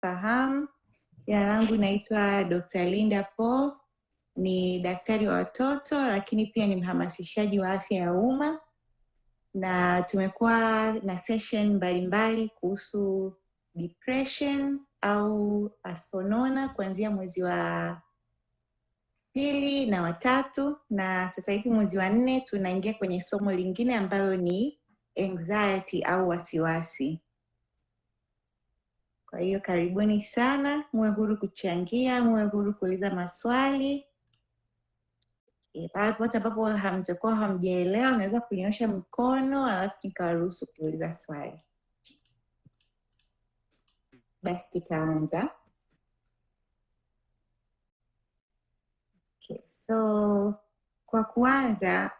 kunifahamu, jina langu naitwa Dr. Linda Paul, ni daktari wa watoto lakini pia ni mhamasishaji wa afya ya umma, na tumekuwa na session mbalimbali kuhusu depression au asonona kuanzia mwezi wa 2 na wa 3, na sasa hivi mwezi wa 4 tunaingia kwenye somo lingine ambalo ni anxiety au wasiwasi. Kwa hiyo karibuni sana, muwe huru kuchangia, muwe huru kuuliza maswali. Pale pote ambapo hamtakuwa hamjaelewa unaweza kunyoosha mkono alafu nikawaruhusu kuuliza swali. Basi tutaanza. Okay, so kwa kuanza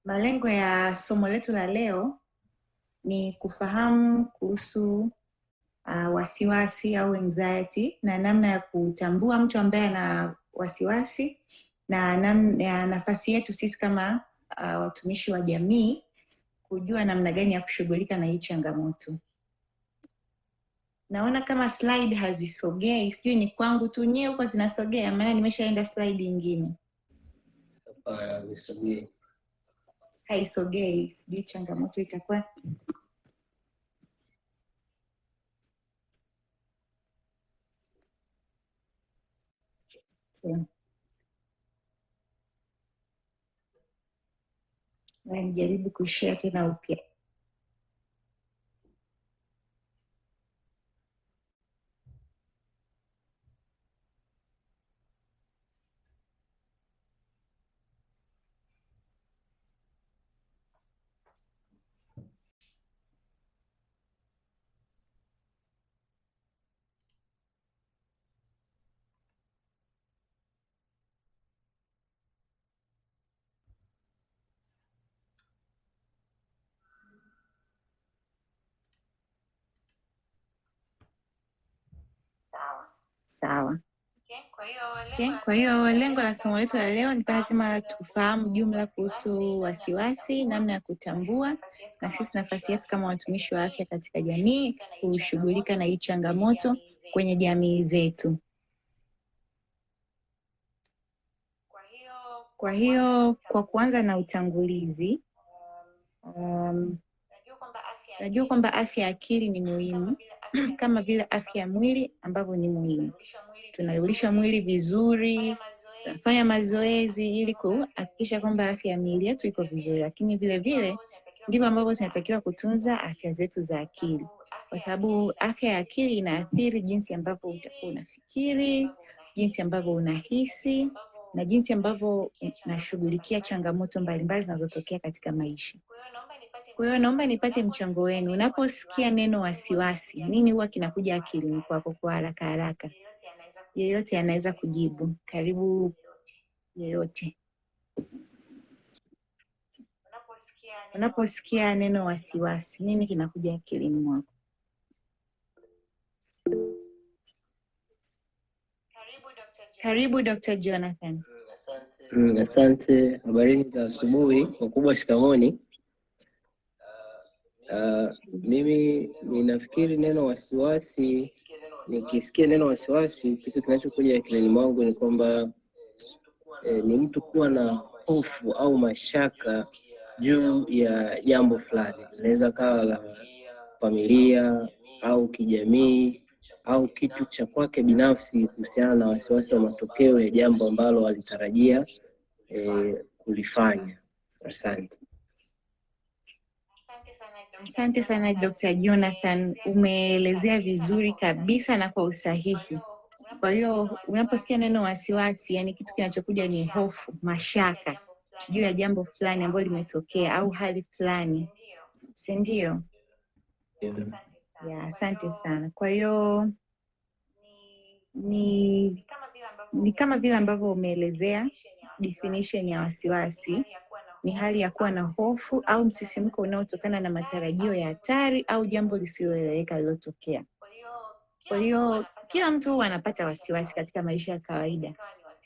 malengo ya somo letu la leo ni kufahamu kuhusu wasiwasi au anxiety na namna ya kutambua mtu ambaye ana wasiwasi na nafasi yetu sisi kama watumishi wa jamii kujua namna gani ya kushughulika na hii changamoto. Naona kama slide hazisogei, sijui ni kwangu tu, nyewe huko zinasogea maana nimeshaenda slide nyingine. Nisogee. Haisogei, sijui changamoto itakuwa. So, nijaribu kushare tena upya. Sawa. Kwa hiyo lengo la somo letu la leo ni lazima tufahamu jumla kuhusu wasiwasi, namna ya kutambua, na sisi nafasi yetu kama watumishi wa afya katika jamii kushughulika na hii changamoto kwenye jamii zetu. Kwa hiyo kwa kuanza na utangulizi, najua kwamba afya ya akili ni muhimu kama vile afya ya mwili ambavyo ni muhimu. Tunarudisha mwili vizuri, tunafanya mazoezi ili kuhakikisha kwamba afya ya miili yetu iko vizuri, lakini vile vile ndivyo ambavyo tunatakiwa kutunza afya zetu za akili, kwa sababu afya ya akili inaathiri jinsi ambavyo utakuwa unafikiri, jinsi ambavyo unahisi na jinsi ambavyo unashughulikia changamoto mbalimbali zinazotokea katika maisha. Kwa hiyo naomba nipate mchango wenu. Unaposikia neno wasiwasi, nini huwa kinakuja akilini kwako kwa haraka haraka? Yeyote anaweza kujibu. Karibu yeyote. Unaposikia neno wasiwasi, nini kinakuja akilini mwako? Karibu Dr. Jonathan. Asante. Habarini za asubuhi. Wakubwa shikamoni. Mimi ninafikiri neno wasiwasi, nikisikia neno wasiwasi, kitu kinachokuja akilini mwangu ni kwamba ni mtu kuwa na hofu au mashaka juu ya jambo fulani. Inaweza kawa la familia au kijamii au kitu cha kwake binafsi, kuhusiana na wasiwasi wa matokeo ya jambo ambalo alitarajia kulifanya. Asante. Asante sana Dr. Jonathan, umeelezea vizuri kabisa na kwa usahihi. Kwa hiyo unaposikia neno wasiwasi, yani kitu kinachokuja ni hofu, mashaka juu ya jambo fulani ambalo limetokea au hali fulani. Si ndio? Asante sana. Kwa hiyo ni kama vile ambavyo umeelezea definition ya wasiwasi. Ni hali ya kuwa na hofu au msisimko unaotokana na matarajio ya hatari au jambo lisiloeleweka lilotokea. Kwa hiyo kila mtu anapata wasiwasi katika maisha ya kawaida.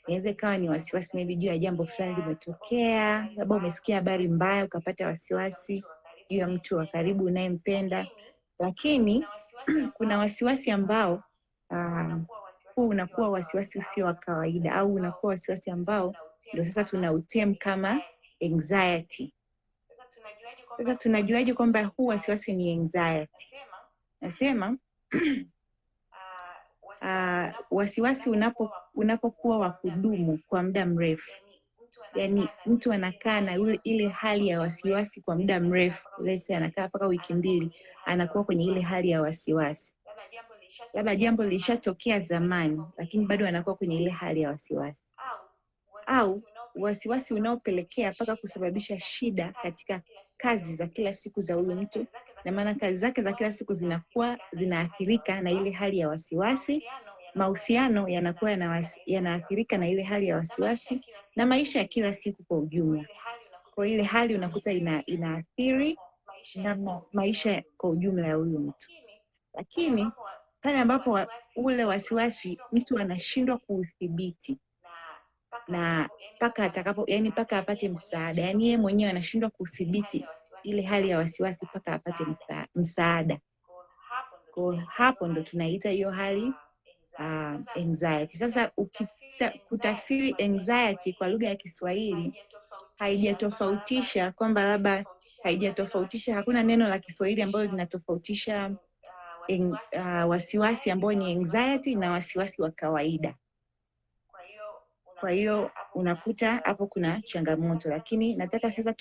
Inaweza ikawa ni wasiwasi maybe juu ya jambo fulani limetokea, labda umesikia habari mbaya ukapata wasiwasi juu ya mtu wa karibu unayempenda. Lakini kuna wasiwasi ambao huu unakuwa wasiwasi usio wa kawaida, au unakuwa wasiwasi ambao ndio sasa tunautem kama anxiety. Sasa tunajuaje kwamba huu wasiwasi ni anxiety? Nasema wasiwasi unapokuwa wa kudumu kwa muda mrefu, yani mtu anakaa na ile hali ya wasiwasi kwa muda mrefu, let's say anakaa mpaka wiki 2 anakuwa kwenye ile hali ya wasiwasi, labda jambo lilishatokea zamani lakini bado anakuwa kwenye ile hali ya wasiwasi, au wasiwasi unaopelekea mpaka kusababisha shida katika kazi za kila siku za huyu mtu, na maana kazi zake za kila siku zinakuwa zinaathirika na ile hali ya wasiwasi, mahusiano yanakuwa yanaathirika na ile hali ya wasiwasi, na maisha ya kila siku kwa ujumla. Kwa ile hali unakuta inaathiri na maisha kwa ujumla ya huyu mtu. Lakini pale ambapo ule wasiwasi mtu anashindwa kuudhibiti, na mpaka apate msaada, yani yeye mwenyewe anashindwa kudhibiti ile hali ya wasiwasi mpaka apate msaada, kwa hapo ndo tunaita hiyo hali anxiety. Sasa kutafsiri anxiety kwa lugha ya Kiswahili haijatofautisha kwamba labda hakuna neno la Kiswahili ambalo linatofautisha wasiwasi ambao ni anxiety na wasiwasi wa kawaida. Kwa hiyo unakuta hapo kuna changamoto, lakini nataka sasa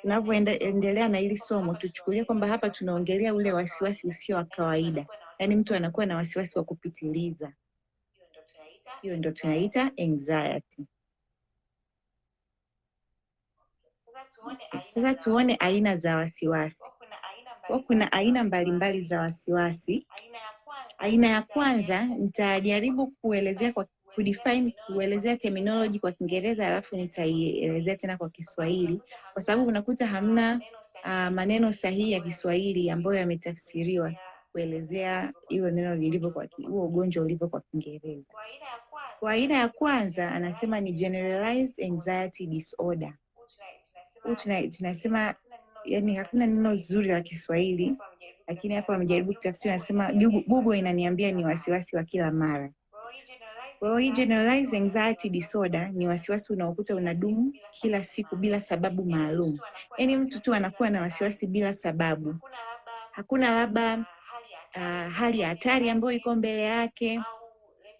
tunavyoendelea na hili somo tuchukulie kwamba hapa tunaongelea ule wasiwasi usio wa kawaida, yani mtu anakuwa na wasiwasi wa kupitiliza. Hiyo ndio tunaita anxiety. Sasa tuone aina za wasiwasi. Kuna aina mbalimbali za wasiwasi. Aina ya kwanza nitajaribu kuelezea kuelezea terminology kwa Kiingereza, alafu nitaielezea tena kwa Kiswahili, kwa sababu unakuta hamna maneno sahihi ya Kiswahili ambayo yametafsiriwa kuelezea hilo neno lilivyo kwa huo ugonjwa ulivyo kwa Kiingereza. Kwa aina ya kwanza anasema ni generalized anxiety disorder. Tunasema yani hakuna neno zuri la Kiswahili, lakini hapa wamejaribu kutafsiri, anasema Google inaniambia ni wasiwasi wa kila mara. Kwa hiyo generalized anxiety disorder ni wasiwasi unaokuta unadumu kila siku bila sababu maalum. Yani mtu tu anakuwa na wasiwasi bila sababu. Hakuna labda hali ya hatari ambayo iko mbele yake,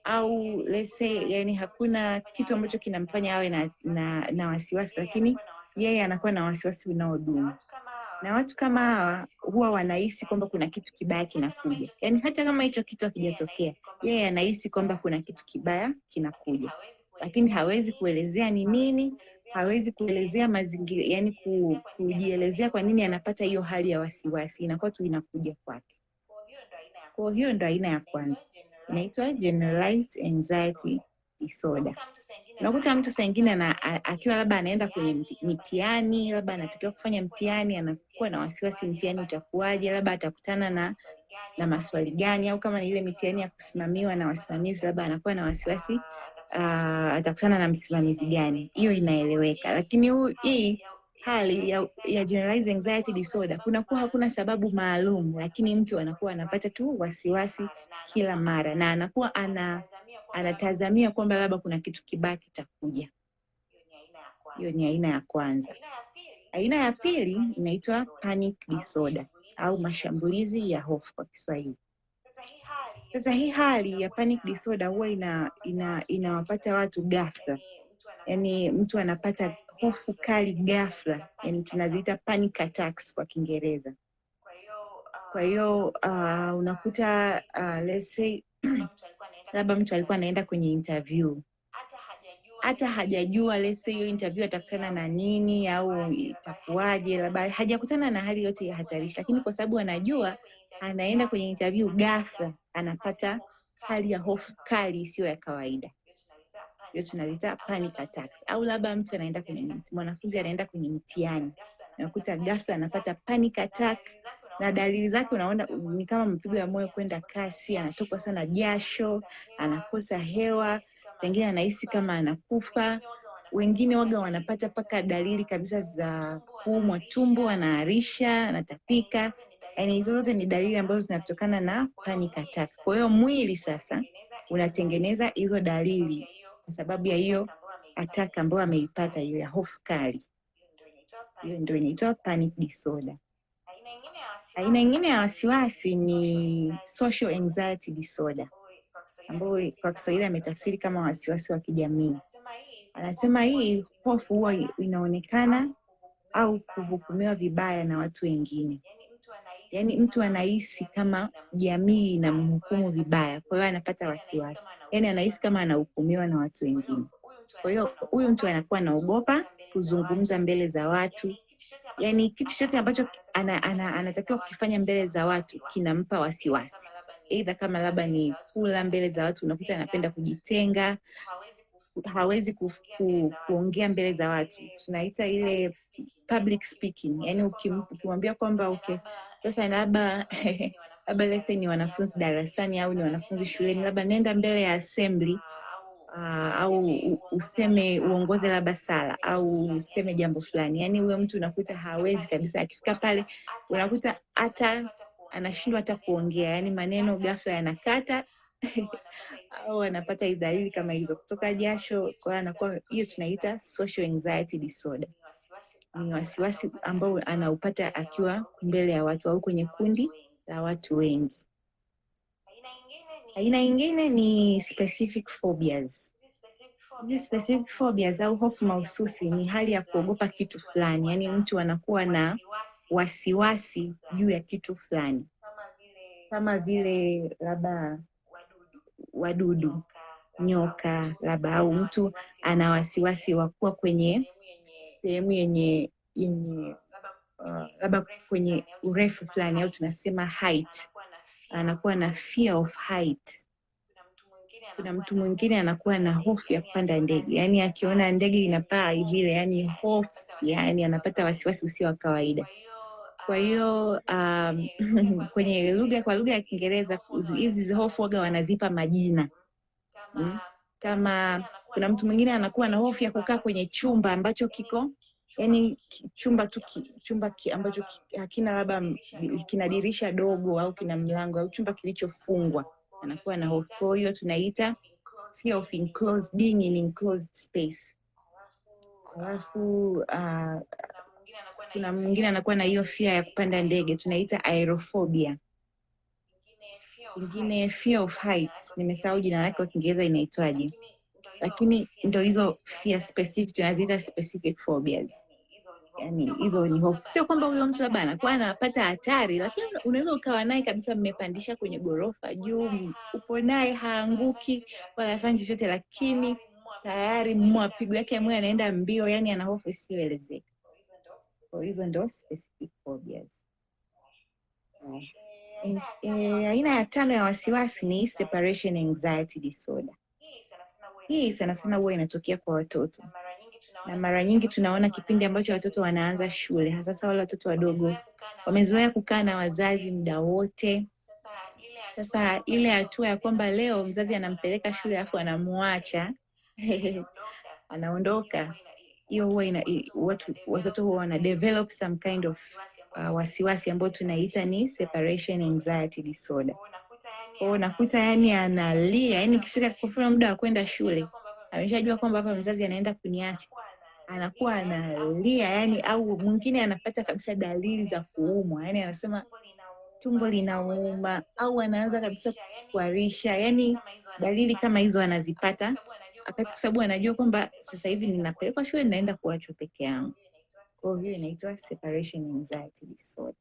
au let's say yani hakuna kitu ambacho kinamfanya awe na wasiwasi, lakini yeye anakuwa na wasiwasi unaodumu. Na watu kama hawa huwa wanahisi kwamba kuna kitu kibaya kinakuja. Yani hata kama hicho kitu hakijatokea, yeye anahisi kwamba kuna kitu kibaya kinakuja, lakini hawezi kuelezea ni nini, hawezi kuelezea mazingira, yani kujielezea kwa nini anapata hiyo hali ya wasiwasi, inakuwa tu inakuja kwake. Kwa hiyo ndo aina ya kwanza, inaitwa generalized anxiety disorder. Unakuta mtu saa nyingine akiwa labda anaenda kwenye mitihani, labda anatakiwa kufanya mtihani, anakuwa na wasiwasi mtihani utakuwaje, labda atakutana na maswali gani, au kama ile mitihani ya kusimamiwa na wasimamizi, labda anakuwa na wasiwasi atakutana na msimamizi gani. Hiyo inaeleweka. Lakini hii hali ya generalized anxiety disorder kunakuwa hakuna sababu maalum, lakini mtu anakuwa anapata tu wasiwasi kila mara, na anakuwa anatazamia kwamba labda kuna kitu kibaya kitakuja. Hiyo ni aina ya kwanza. Aina ya pili inaitwa panic disorder au mashambulizi ya hofu kwa Kiswahili. Sasa hii hali ya panic disorder huwa inawapata watu ghafla. Yani mtu anapata hofu kali ghafla, yani tunaziita panic attacks kwa Kiingereza. Kwa hiyo unakuta let's say labda mtu alikuwa anaenda kwenye interview, hata hajajua let's say hiyo interview atakutana na nini au itakuwaje, labda hajakutana na hali yote ya hatarishi, lakini kwa sababu anajua anaenda kwenye interview, ghafla anapata hali ya hofu kali isiyo ya kawaida. Hiyo tunaziita panic attacks. Au labda mtu anaenda mwanafunzi anaenda kwenye mtihani, unakuta ghafla anapata panic attack, na dalili zake unaona ni kama mpigo wa moyo kwenda kasi, anatoka sana jasho, anakosa hewa, pengine anahisi kama anakufa. Wengine waga wanapata paka dalili kabisa za kuumwa tumbo, anaharisha, anatapika. Yani hizo zote ni dalili ambazo zinatokana na panic attack. Kwa hiyo mwili sasa unatengeneza hizo dalili kwa sababu ya hiyo attack ambayo ameipata, hiyo ya hofu kali. Hiyo ndio inaitwa panic disorder. Aina nyingine ya wasiwasi ni social anxiety disorder, ambayo kwa Kiswahili ametafsiri kama wasiwasi wa kijamii. Anasema hii hofu huwa inaonekana au kuhukumiwa vibaya na watu wengine. Yani mtu anahisi kama jamii inamhukumu vibaya, kwa hiyo anapata wasiwasi. Yani anahisi kama anahukumiwa na watu wengine. Kwa hiyo huyu mtu anakuwa anaogopa kuzungumza mbele za watu. Yani kitu chochote ambacho anatakiwa kukifanya mbele za watu kinampa wasiwasi. Aidha kama labda ni kula mbele za watu, unakuta anapenda kujitenga, hawezi kuongea mbele za watu. Tunaita ile public speaking. Yani ukimwambia kwamba okay, sasa labda let's say ni wanafunzi darasani au ni wanafunzi shuleni, labda nenda mbele ya assembly au useme uongoze labda sala au useme jambo fulani. Yani huyo mtu unakuta hawezi kabisa, akifika pale unakuta hata anashindwa hata kuongea, yani maneno ghafla yanakata au anapata dalili kama hizo, kutoka jasho. Kwa anakuwa, hiyo tunaita social anxiety disorder. Ni wasiwasi ambao anaupata akiwa mbele ya watu au kwenye kundi la watu wengi. Aina nyingine ni specific phobias. Hizi specific phobias au hofu mahususi ni hali ya kuogopa kitu fulani. Yani mtu anakuwa na wasiwasi juu ya kitu fulani, kama vile labda wadudu, nyoka labda, au mtu ana wasiwasi wa kuwa kwenye sehemu yenye labda kwenye urefu fulani, au tunasema height. Anakuwa na fear of height. Kuna mtu mwingine anakuwa na hofu ya kupanda ndege. Yani akiona ndege inapaa vile, yani hofu, yani anapata wasiwasi usio wa kawaida. Kwa hiyo kwenye kwa lugha ya Kiingereza hizi hofu waga wanazipa majina. Kama kuna mtu mwingine anakuwa na hofu ya kukaa kwenye chumba ambacho kiko, yani chumba ambacho hakina labda kina dirisha dogo au kina mlango, au chumba kilichofungwa, anakuwa na hofu. Kwa hiyo tunaita fear of being in enclosed space. Alafu kuna mwingine anakuwa na hiyo fear ya kupanda ndege, tunaita aerophobia. Ingine fear of heights, nimesahau jina lake kwa Kiingereza inaitwaje, lakini ndio hizo fear specific, tunaziita specific phobias. Yani hizo ni hofu, sio kwamba huyo mtu labda anakuwa anapata hatari, lakini unaweza ukawa naye kabisa, mmepandisha kwenye gorofa juu, upo naye haanguki wala hafanyi chochote, lakini tayari mapigo yake ya moyo yanaenda mbio, yani ana hofu isiyoelezeka. Kwa hizo ndio specific phobias. Aina ya 5 ya wasiwasi ni separation anxiety disorder. Hii sana sana huwa inatokea kwa watoto, na mara nyingi tunaona kipindi ambacho watoto wanaanza shule, hasa wale watoto wadogo wamezoea kukaa na wazazi muda wote. Sasa ile hatua ya kwamba leo mzazi anampeleka shule afu anamuacha anaondoka, hiyo huwa watoto huwa wana develop some kind of wasiwasi ambao tunaita ni separation anxiety disorder. Kwa unakuta yani analia, yani ikifika kufika muda wa kwenda shule, ameshajua kwamba hapa mzazi anaenda kuniacha, anakuwa analia yani, au mwingine anapata kabisa dalili za kuumwa, yani anasema tumbo linauma, au anaanza kabisa kuharisha, yani dalili kama hizo anazipata wakati, kwa sababu anajua kwamba sasa hivi ninapelekwa shule, naenda kuachwa peke yangu. Kwa hiyo inaitwa separation anxiety disorder.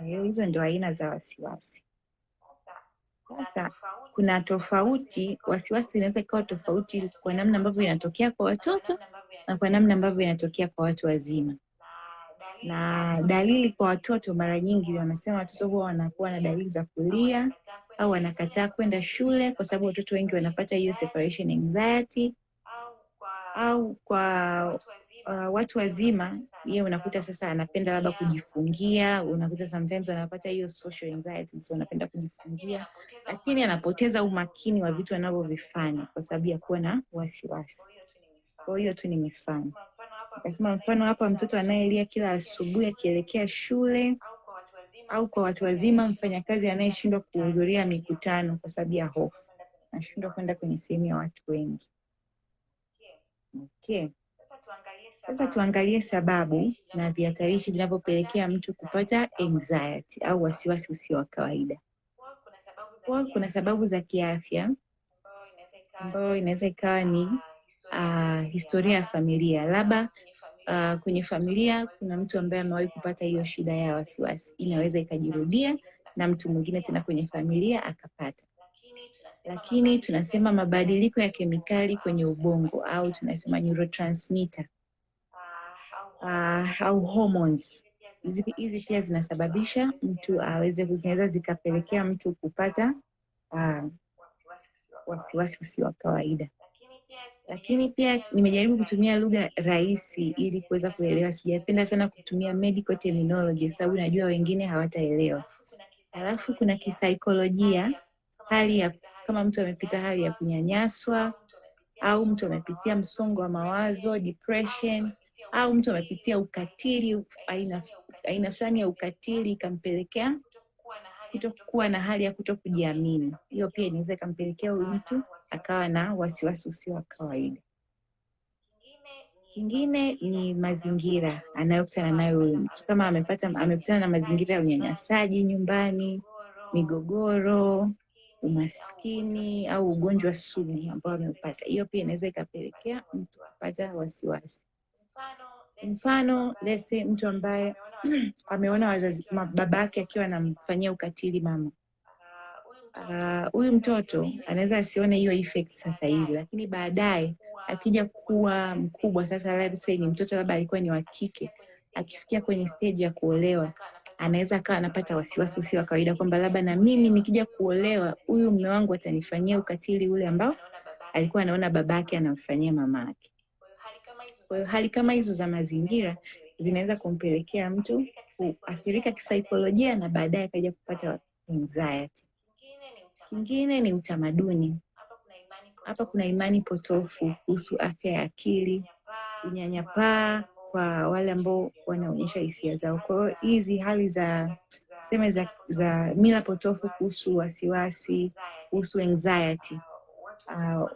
Hizo ndio aina za wasiwasi. Sasa kuna tofauti, wasiwasi inaweza ikawa tofauti kwa namna ambavyo inatokea kwa watoto na kwa namna ambavyo inatokea kwa watu wazima. Na dalili kwa watoto, mara nyingi wanasema watoto huwa wanakuwa na dalili za kulia au wanakataa kwenda shule, kwa sababu watoto wengi wanapata hiyo separation anxiety. Au kwa watu wazima, yeye unakuta sasa anapenda labda kujifungia, unakuta sometimes anapata hiyo social anxiety, so anapenda kujifungia, lakini anapoteza umakini wa vitu anavyovifanya kwa sababu ya kuwa na wasiwasi. Kwa hiyo tu ni mifano. Nikasema mfano hapa mtoto anayelia kila asubuhi akielekea shule, au kwa watu wazima mfanyakazi anayeshindwa kuhudhuria mikutano kwa sababu ya hofu, anashindwa kwenda kwenye sehemu ya watu wengi. Okay. Sasa tuangalie sababu na vihatarishi vinavyopelekea mtu kupata anxiety au wasiwasi usio wa kawaida. Kuna sababu za kiafya ambayo inaweza ikawa ni historia ya familia. Labda kwenye familia kuna mtu ambaye amewahi kupata hiyo shida ya wasiwasi, inaweza ikajirudia na mtu mwingine tena kwenye familia akapata. Lakini tunasema mabadiliko ya kemikali kwenye ubongo au tunasema neurotransmitter au hormones. Hizi pia zinasababisha mtu zinaweza zikapelekea mtu kupata wasiwasi usio wa kawaida. Lakini pia nimejaribu kutumia lugha rahisi ili kuweza kuelewa. Sijapenda sana kutumia medical terminology sababu najua wengine hawataelewa. Alafu kuna kisaikolojia, hali ya kama mtu amepita hali ya kunyanyaswa, au mtu amepitia msongo wa mawazo, depression, au mtu amepitia ukatili, aina fulani ya ukatili ikampelekea kutokuwa na hali ya kutokujiamini. Hiyo pia inaweza ikampelekea huyu mtu akawa na wasiwasi usio wa kawaida. Kingine ni mazingira anayokutana nayo huyu mtu. Kama amekutana na mazingira ya unyanyasaji nyumbani, migogoro, umaskini au ugonjwa sugu ambao ameupata, hiyo pia inaweza ikapelekea mtu kupata wasiwasi. Mfano, let's say mtu ambaye ameona babake akiwa anamfanyia ukatili mama. Huyu mtoto anaweza asione hiyo effect sasa hivi, lakini baadaye akija kuwa mkubwa sasa, let's say ni mtoto labda alikuwa ni wa kike, akifikia kwenye stage ya kuolewa, anaweza akawa anapata wasiwasi usio wa kawaida kwamba labda na mimi nikija kuolewa huyu mume wangu atanifanyia ukatili ule ambao alikuwa anaona babake anamfanyia mamake. Kwa hiyo hali kama hizo za mazingira zinaweza kumpelekea mtu kuathirika kisaikolojia na baadaye akaja kupata anxiety. Kingine ni utamaduni. Hapa kuna imani potofu kuhusu afya ya akili, unyanyapaa kwa wale ambao wanaonyesha hisia zao. Kwa hiyo hizi hali za za mila potofu kuhusu wasiwasi, kuhusu anxiety,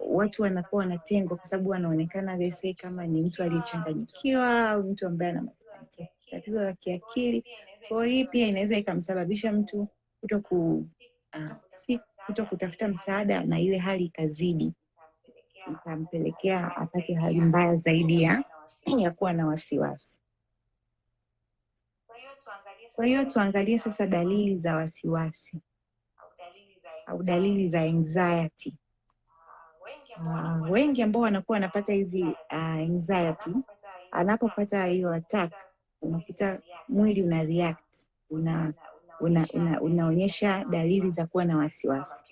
watu wanakuwa wanatengwa kwa sababu wanaonekana lese kama ni mtu aliyechanganyikiwa au mtu ambaye ana tatizo la kiakili. Kwa hiyo hii pia inaweza ikamsababisha mtu kuto kutafuta msaada na ile hali ikazidi, ikampelekea apate hali mbaya zaidi ya kuwa na wasiwasi. Kwa hiyo tuangalie sasa dalili za wasiwasi au dalili za anxiety. Wengi ambao wanakuwa wanapata hizi anxiety, anapopata hiyo attack, unakuta mwili una react, unaonyesha dalili za kuwa na wasiwasi,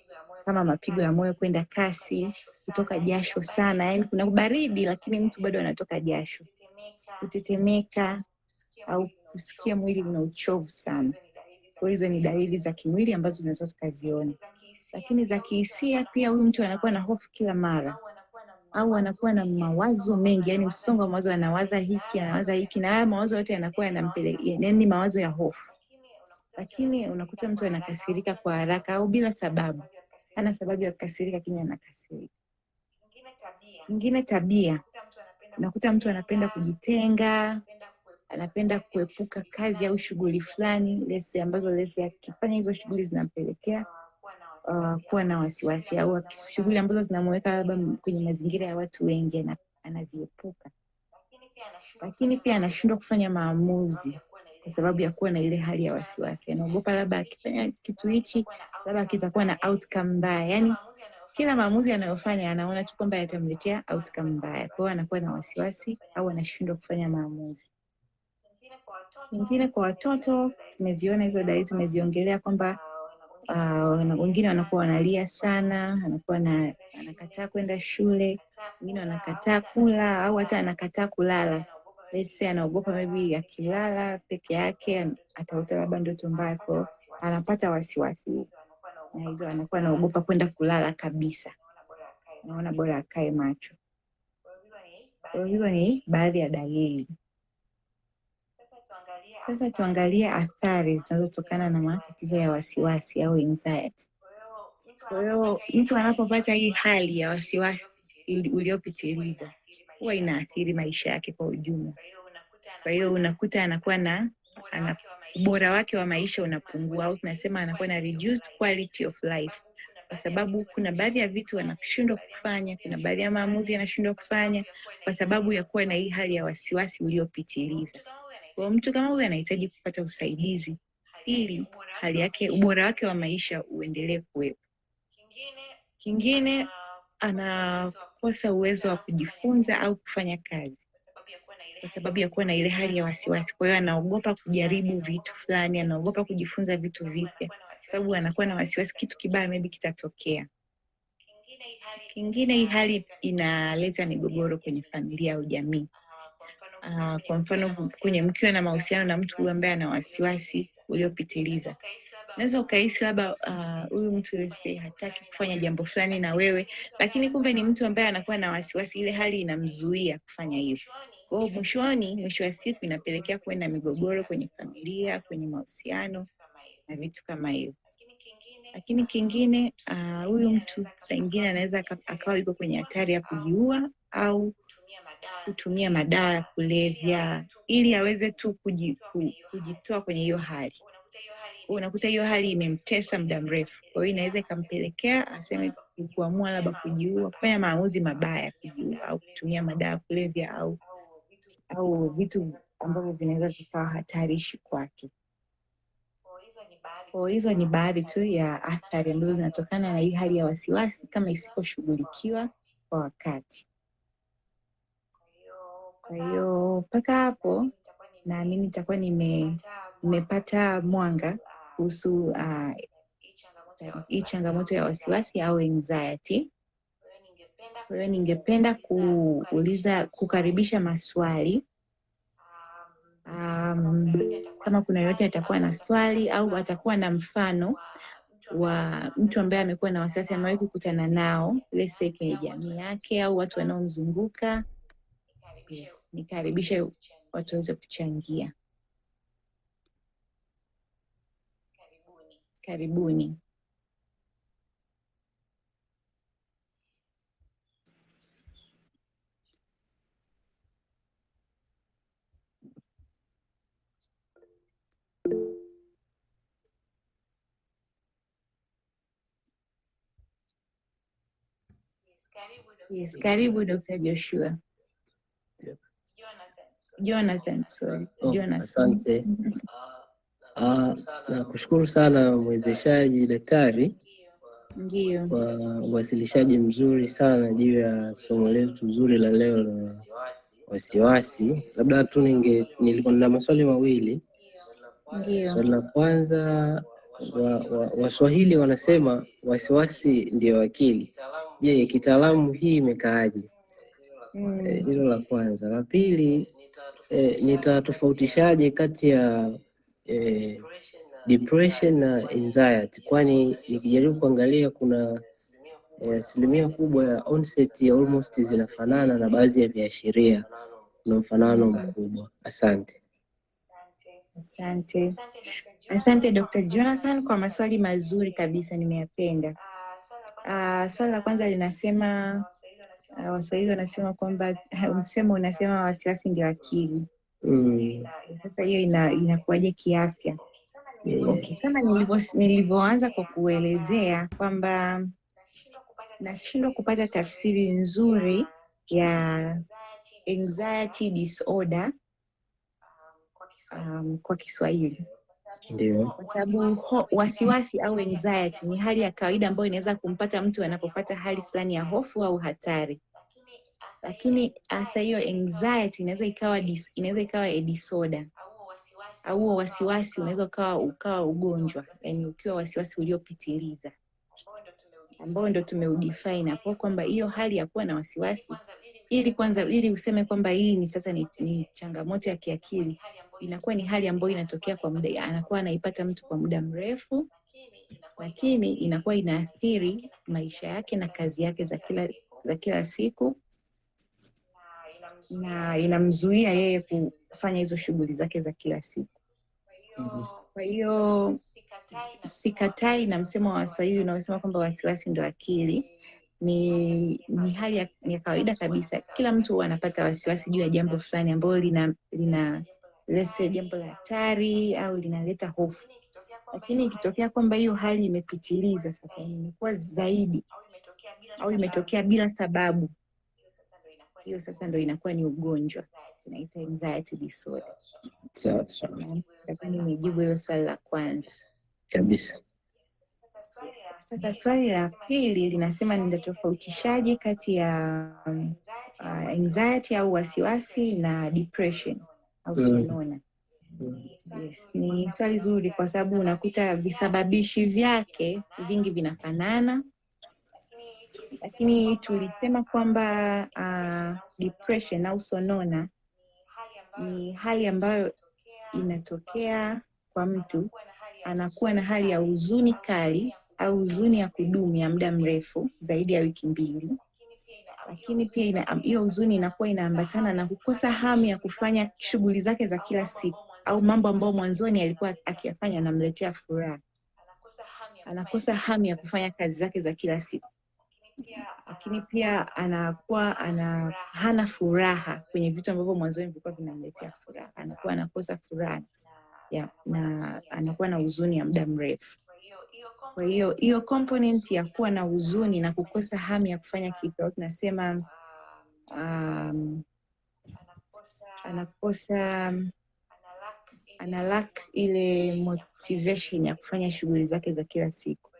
kama mapigo ya moyo kwenda kasi, kutoka jasho sana, yani kuna baridi lakini mtu bado anatoka jasho, kutetemeka au kusikia mwili una uchovu sana. Kwa hizo ni dalili za kimwili ambazo tunaweza tukaziona. Lakini za kihisia pia, huyu mtu anakuwa na hofu kila mara, au anakuwa na mawazo mengi, yani msongo wa mawazo, anawaza hiki na haya mawazo yote yanakuwa yanampeleka, yani mawazo ya hofu. Lakini unakuta mtu anakasirika kwa haraka au bila sababu, hana sababu ya kukasirika lakini anakasirika. Kingine tabia, unakuta mtu anapenda kujitenga, anapenda kuepuka kazi au shughuli fulani ambazo akifanya hizo shughuli zinampelekea kuwa na wasiwasi, au shughuli ambazo zinamweka labda kwenye mazingira ya watu wengi anaziepuka. Lakini pia anashindwa kufanya maamuzi kwa sababu ya kuwa na ile hali ya wasiwasi. Anaogopa labda akifanya kitu hichi labda kitakuwa na outcome mbaya. Yani kila maamuzi anayofanya anaona tu kwamba yatamletea outcome mbaya. Kwa hiyo anakuwa na wasiwasi au anashindwa kufanya maamuzi. Kingine kwa watoto, tumeziona hizo dalili, tumeziongelea kwamba wengine wanakuwa wanalia sana, anakuwa anakataa kwenda shule, wengine wanakataa kula au hata anakataa kulala. Let's say anaogopa maybe akilala peke yake ataota labda ndoto mbaya, kwa anapata wasiwasi. Na hizo anakuwa anaogopa kwenda kulala kabisa. Anaona bora akae macho. Kwa hiyo ni baadhi ya dalili. Sasa tuangalie athari zinazotokana na matatizo ya wasiwasi au anxiety. Kwa hiyo mtu anapopata hii hali ya wasiwasi uliopitiliza huwa inaathiri maisha yake kwa ujumla. Kwa hiyo unakuta anakuwa ubora wake wa maisha unapungua, au tunasema anakuwa na reduced quality of life, kwa sababu kuna baadhi ya vitu anashindwa kufanya, kuna baadhi ya maamuzi anashindwa kufanya kwa sababu ya kuwa na hii hali ya wasiwasi uliopitiliza. Kwa mtu kama huyu anahitaji kupata usaidizi ili hali yake, ubora wake wa maisha uendelee kuwepo. Kingine, anakosa uwezo wa kujifunza au kufanya kazi kwa sababu ya kuwa na ile hali ya wasiwasi. Kwa hiyo anaogopa kujaribu vitu fulani, anaogopa kujifunza vitu vipya sababu anakuwa na wasiwasi kitu kibaya maybe kitatokea. Kingine, hii hali inaleta migogoro kwenye familia au jamii. Kwa mfano, kwenye mkiwa na mahusiano na mtu ambaye ana wasiwasi uliopitiliza, unaweza ukahisi labda huyu mtu hataki kufanya jambo fulani na wewe, lakini kumbe ni mtu ambaye anakuwa na wasiwasi, ile hali inamzuia kufanya hivyo. Kwa hiyo mwisho wa siku inapelekea kuwa na migogoro kwenye familia, kwenye mahusiano na vitu kama hivyo. Lakini kingine, huyu mtu saa nyingine anaweza akawa yuko kwenye hatari ya kujiua au kutumia madawa ya kulevya ili aweze tu kujitoa kwenye hiyo hali. Unakuta hiyo hali imemtesa muda mrefu. Kwa hiyo inaweza ikampelekea aseme kuamua labda kujiua, kufanya maamuzi mabaya, kujiua au kutumia madawa ya kulevya au vitu ambavyo vinaweza vikawa hatarishi kwake. Kwa hizo ni baadhi tu ya athari ambazo zinatokana na hii hali ya wasiwasi kama isiposhughulikiwa kwa wakati. Kwa hiyo mpaka hapo naamini nitakuwa nimepata mwanga kuhusu hii changamoto ya wasiwasi au anxiety. Kwa hiyo ningependa kukaribisha maswali. Kama kuna yote atakuwa na swali au atakuwa na mfano wa mtu ambaye amekuwa na wasiwasi, amewahi kukutana nao let's say kwenye jamii yake au watu wanaomzunguka, nikaribishe watu waweze kuchangia. Karibuni. Yes, karibu Dr. Joshua. Jonathan, sorry. Jonathan. Asante. Nakushukuru sana mwezeshaji daktari. Ndio. Kwa uwasilishaji mzuri sana juu ya somo letu zuri la leo la wasiwasi. Labda tu nilikuwa na maswali mawili. Ndio. Swali la kwanza, Waswahili wanasema wasiwasi ndio akili. Je, kitaalamu hii imekaaje? Hilo la kwanza. La pili, nitatofautishaje kati ya depression na anxiety? Kwani nikijaribu kuangalia kuna asilimia kubwa ya onset ya almost zinafanana na baadhi ya viashiria na mfanano mkubwa. Asante. Asante Dr. Jonathan kwa maswali mazuri kabisa, nimeyapenda. Swali la kwanza linasema, Waswahili wanasema kwamba msemo unasema wasiwasi ndio akili. Sasa hiyo inakuwaje kiafya? Okay, kama nilivyoanza kwa kuelezea kwamba nashindwa kupata tafsiri nzuri ya anxiety disorder kwa Kiswahili. Ndio. Kwa sababu wasiwasi au anxiety ni hali ya kawaida ambayo inaweza kumpata mtu anapopata hali fulani ya hofu au hatari. Lakini hasa hiyo anxiety inaweza ikawa a disorder. Au wasiwasi unaweza ukawa ugonjwa, yani ukiwa wasiwasi uliopitiliza, ambao ndio tumeudefine hapo kwamba hiyo hali ya kuwa na wasiwasi, ili useme kwamba hii ni changamoto ya kiakili, inakuwa ni hali ambayo inatokea kwa muda, anakuwa anaipata mtu kwa muda mrefu, lakini inakuwa inaathiri maisha yake na kazi yake za kila siku, na inamzuia yeye kufanya hizo shughuli zake za kila siku. Kwa hiyo sikatai na msemo wa Waswahili unaosema kwamba wasiwasi ndio akili. Ni hali ya kawaida kabisa. Kila mtu huwa anapata wasiwasi juu ya jambo fulani ambalo lina jambo la hatari au linaleta hofu. Lakini ikitokea kwamba hiyo hali imepitiliza sasa, imekuwa zaidi au imetokea bila sababu, hiyo sasa ndio inakuwa ni ugonjwa, tunaita anxiety disorder. Sawa. Lakini nijibu hilo swali la kwanza Kabisa. Sasa swali la pili linasema ninatofautishaje kati ya anxiety au wasiwasi na depression au sonona. Yes, ni swali zuri kwa sababu unakuta visababishi vyake vingi vinafanana, lakini tulisema kwamba depression au sonona ni hali ambayo inatokea kwa mtu anakuwa na hali ya huzuni kali au huzuni ya kudumu ya muda mrefu zaidi ya wiki 2, lakini pia hiyo huzuni inakuwa inaambatana na kukosa hamu ya kufanya shughuli zake za kila siku au mambo ambayo mwanzoni alikuwa akiyafanya yanamletea furaha. Anakosa hamu ya kufanya kazi zake za kila siku, lakini pia anakuwa hana furaha kwenye vitu ambavyo mwanzoni vilikuwa vinamletea furaha. Anakuwa anakosa furaha na anakuwa na huzuni ya muda mrefu. Kwa hiyo component ya kuwa na huzuni na kukosa hamu ya kufanya kitu, tunasema ana lack ile motivation ya kufanya shughuli zake za kila siku.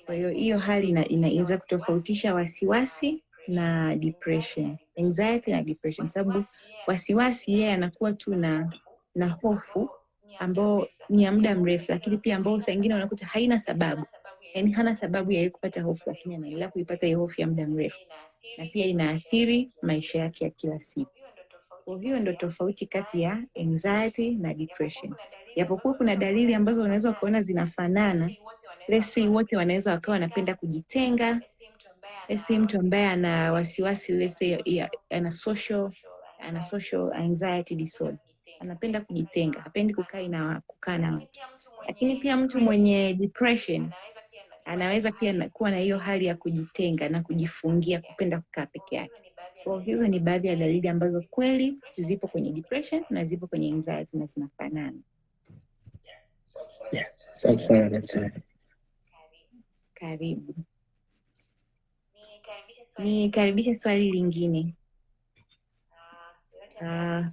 Kwa hiyo hali inaweza kutofautisha wasiwasi na depression, anxiety na depression, sababu wasiwasi yeye anakuwa tu na hofu ambao ni ya muda mrefu, lakini pia ambao saa nyingine unakuta haina sababu. Yaani hana sababu ya yeye kupata hofu, lakini anaendelea kuipata hiyo hofu ya muda mrefu. Na pia inaathiri maisha yake ya kila siku. Kwa hiyo ndio tofauti kati ya anxiety na depression. Japokuwa kuna dalili ambazo unaweza kuona zinafanana. Let's say wote wanaweza wakawa wanapenda kujitenga. Let's say mtu ambaye ana wasiwasi, let's say ana social anxiety disorder, anapenda kujitenga, hapendi kukaa na watu. Lakini pia mtu mwenye depression anaweza pia kuwa na hiyo hali ya kujitenga na kujifungia, kupenda kukaa peke yake. Kwa hizo ni baadhi ya dalili ambazo kweli zipo kwenye depression na zipo kwenye anxiety na zinafanana. Sawa daktari. Karibu. Nikaribisha swali lingine.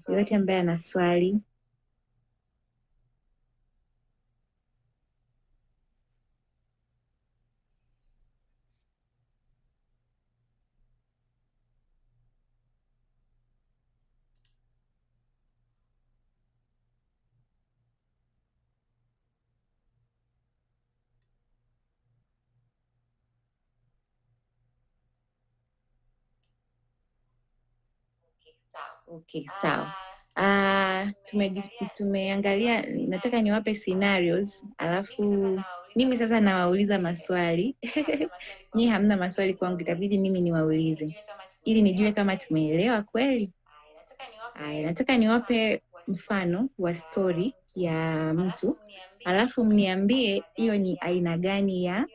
Yote ambaye ana swali. Okay, sawa. Tumeangalia, nataka niwape scenarios, alafu mimi sasa nawauliza maswali. Nyinyi hamna maswali kwangu, itabidi mimi niwaulize ili nijue kama tumeelewa kweli. Nataka niwape mfano wa story ya mtu, alafu mniambie hiyo ni aina gani ya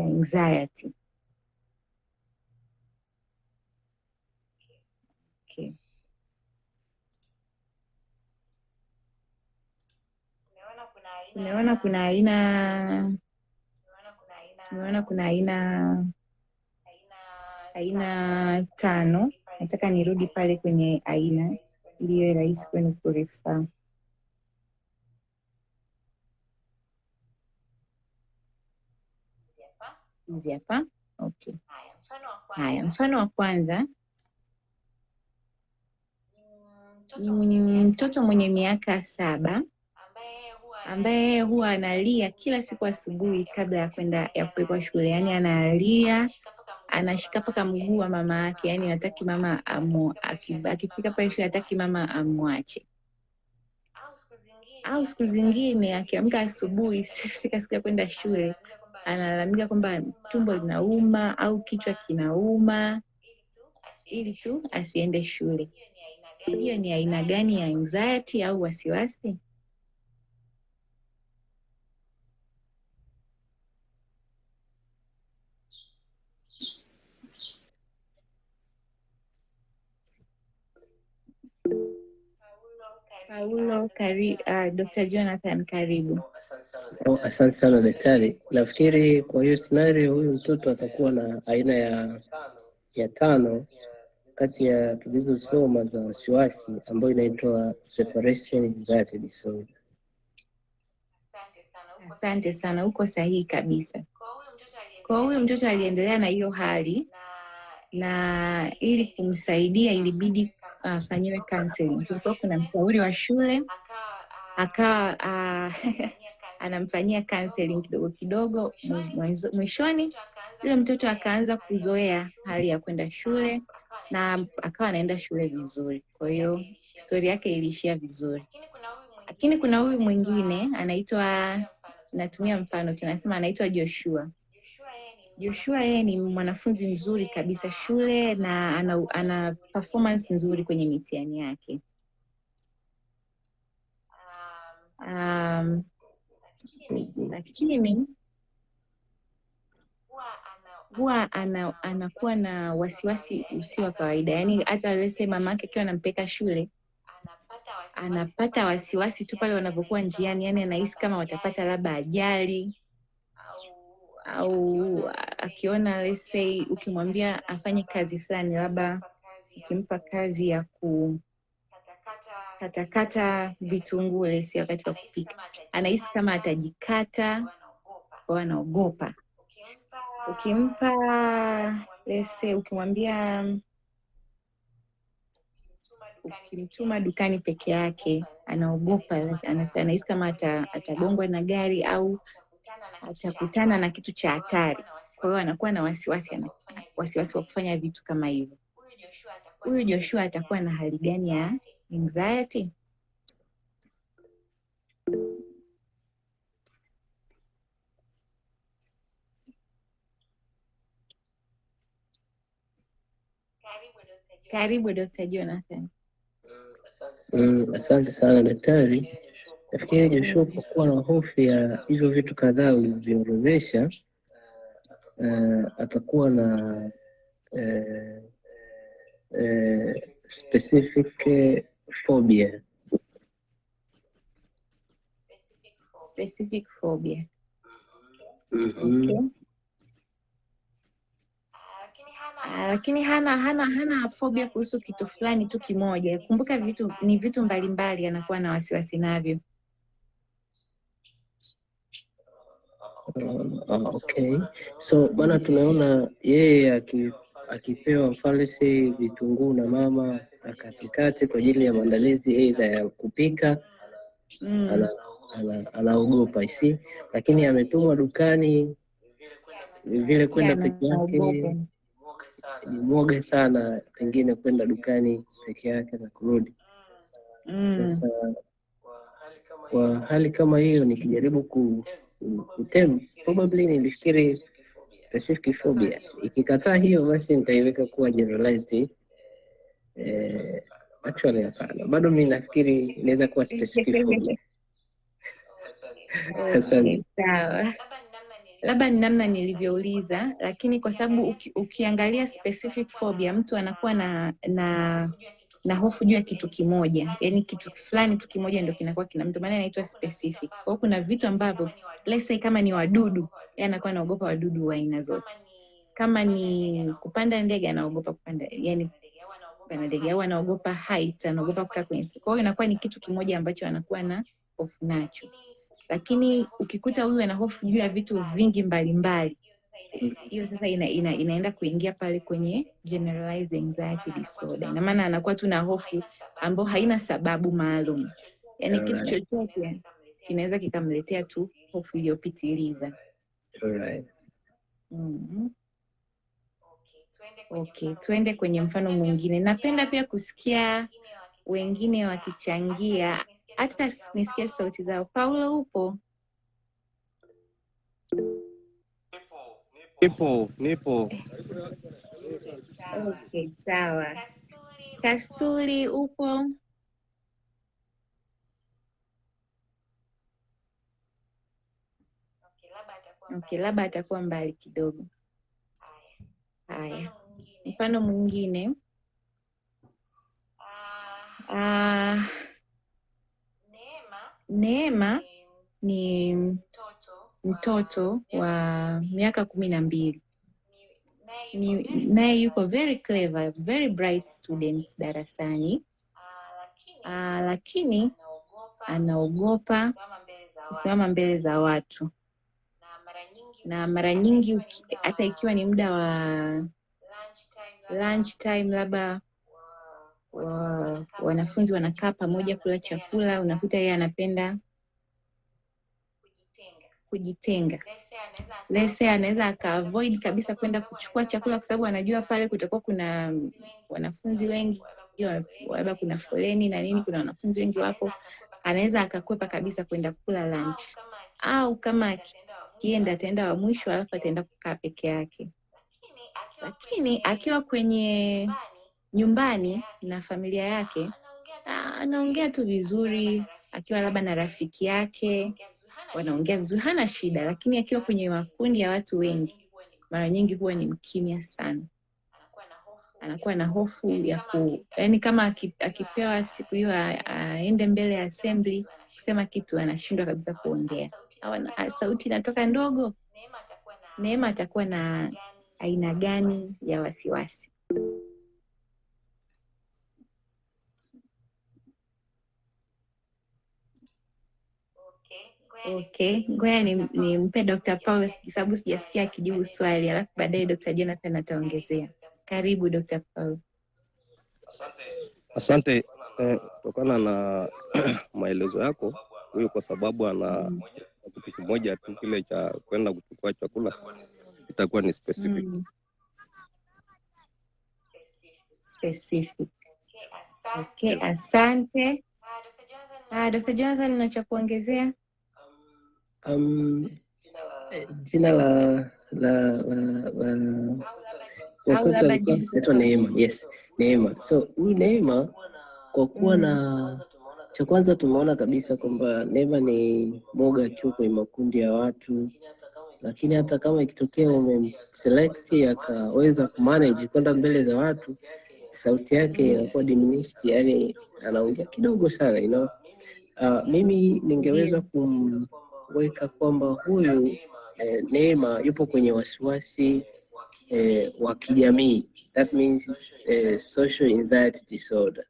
anxiety. Okay. Tumeona kuna aina 5. Nataka nirudi pale kwenye aina ili iwe rahisi kwenu kurefer. Hizi hapa. Okay. Haya, mfano wa kwanza ni mtoto mwenye miaka 7 ambaye huwa analia kila siku asubuhi kabla ya kupelekwa shule. Yaani analia, anashika paka mguu wa mama yake, yaani hataki mama akifika pale shule hataki mama amwache. Au siku zingine akiamka asubuhi sika siku ya kwenda shule, analalamika kwamba tumbo linauma au kichwa kinauma ili tu asiende shule. Hiyo ni aina gani ya anxiety au wasiwasi? Paulo, Dr. Jonathan, karibu. Asante sana daktari. Nafikiri kwa hiyo scenario huyu mtoto atakuwa na aina ya 5 kati ya tulizosoma za wasiwasi ambayo inaitwa separation anxiety disorder. Asante sana, uko sahihi kabisa. Kwa huyu mtoto aliendelea na hiyo hali, na ili kumsaidia ilibidi afanyiwe counseling. Kulikuwa kuna mshauri wa shule akawa anamfanyia counseling kidogo kidogo. Mwishoni yule mtoto akaanza kuzoea hali ya kwenda shule na akawa anaenda shule vizuri. Kwa hiyo historia yake iliishia vizuri. Lakini kuna huyu mwingine anaitwa, natumia mfano tunasema anaitwa Joshua. Joshua yeye ni mwanafunzi mzuri kabisa shule na ana performance nzuri kwenye mitihani yake. Lakini huwa anakuwa na wasiwasi usio wa kawaida. Yaani hata lese mamake akiwa anampeleka shule anapata wasiwasi tu pale wanapokuwa njiani, yani anahisi kama watapata labda ajali au akiona let's say ukimwambia afanye kazi fulani, labda ukimpa kazi ya katakata vitunguu let's say wakati wa kupika, anahisi kama atajikata, kwa anaogopa. Ukimpa let's say ukimtuma dukani peke yake, anaogopa, anahisi kama atagongwa na gari au atakutana na kitu cha hatari. Kwa hiyo anakuwa na wasiwasi wa kufanya vitu kama hivyo. Huyu Joshua atakuwa na hali gani ya anxiety? Karibu Dr. Jonathan. Asante sana daktari. Nafikiri Joshua kwa kuwa na hofu ya hivyo vitu kadhaa ulivyoorodhesha, atakuwa na specific phobia. Specific phobia. Okay. Lakini hana phobia kuhusu kitu fulani tu kimoja. Kumbuka ni vitu mbalimbali anakuwa na wasiwasi navyo. Okay. So bana, tunaona yeye akipewa mfalisi vitunguu na mama katikati kwa ajili ya maandalizi aidha ya kupika, anaogopa isi, lakini ametumwa dukani vile kwenda peke yake ni mwoga sana, pengine kwenda dukani peke yake na kurudi. Sasa kwa hali kama hiyo nikijaribu probably nilifikiri specific phobia. Ikikataa hiyo basi nitaiweka kuwa generalized. Actually hapana, bado mimi nafikiri inaweza kuwa specific phobia. Okay, sawa. Labda ni namna nilivyouliza, lakini kwa sababu ukiangalia specific phobia, mtu anakuwa na hofu juu ya kitu kimoja. Yaani kitu fulani tu kimoja ndio kinakuwa kina mtu, maana inaitwa specific. Kwa hiyo kuna vitu ambavyo let's say kama ni wadudu, yeye anakuwa anaogopa wadudu wa aina zote. Kama ni kupanda ndege anaogopa kupanda, yani kupanda ndege, au anaogopa height, anaogopa kukaa kwenye. Kwa hiyo inakuwa ni kitu kimoja ambacho anakuwa na hofu nacho. Lakini ukikuta huyu ana hofu juu ya vitu vingi mbalimbali, hiyo sasa inaenda kuingia pale kwenye generalized anxiety disorder. Ina maana anakuwa tu na hofu ambayo haina sababu maalum. Yaani kitu chochote kinaweza kikamletea tu hofu iliyopitiliza. Okay, tuende kwenye mfano mwingine. Napenda pia kusikia wengine wakichangia hata nisikie sauti zao. Paulo upo? Nipo. Okay, sawa. Kasturi upo? Okay, labda atakuwa mbali kidogo. Haya. Mfano mwingine. Neema ni mtoto wa miaka 12. Naye yuko very clever, very bright student darasani. Lakini anaogopa kusimama mbele za watu. Na mara nyingi hata ikiwa ni muda wa lunch time, labda wanafunzi wanakaa pamoja kula chakula, unakuta yeye anapenda kujitenga. Let's say anaweza aka-avoid kabisa kwenda kuchukua chakula kwa sababu anajua pale kutakuwa kuna wanafunzi wengi, labda kuna foleni na nini, kuna wanafunzi wengi wapo, anaweza akakwepa kabisa kwenda kula lunch. Au kama akienda ataenda wa mwisho, alafu ataenda kukaa peke yake. Lakini akiwa kwenye nyumbani na familia yake, anaongea tu vizuri, akiwa labda na rafiki yake, wanaongea vizuri, hana shida. Lakini akiwa kwenye makundi ya watu wengi, mara nyingi huwa ni mkimya sana. Anakuwa na hofu ya yani kama akipewa siku hiyo aende mbele ya assembly kusema kitu, anashindwa kabisa kuongea. Sauti inatoka ndogo. Neema atakuwa na aina gani ya wasiwasi? Okay, ngoja nimpe Dr. Paul sababu sijasikia akijibu swali, alafu baadaye Dr. Jonathan ataongezea. Karibu Dr. Paul. Asante. Kutokana na maelezo yako, huyu kwa sababu ana kitu kimoja tu kile cha kwenda kuchukua chakula, itakuwa ni specific. Specific. Okay, asante. Dr. Jonathan, unacho kuongezea? Jina la Neema. Yes, Neema. So huyu Neema kwa kuwa na cha kwanza tumeona kabisa kwamba Neema ni moga akiwa kwenye makundi ya watu, lakini hata kama ikitokea umemselect akaweza kumanage kwenda mbele za watu, sauti yake inakuwa diminished, yani anaongea kidogo sana, mimi ningeweza kumweka kwamba huyu Neema yupo kwenye wasiwasi wa kijamii. That means social anxiety disorder.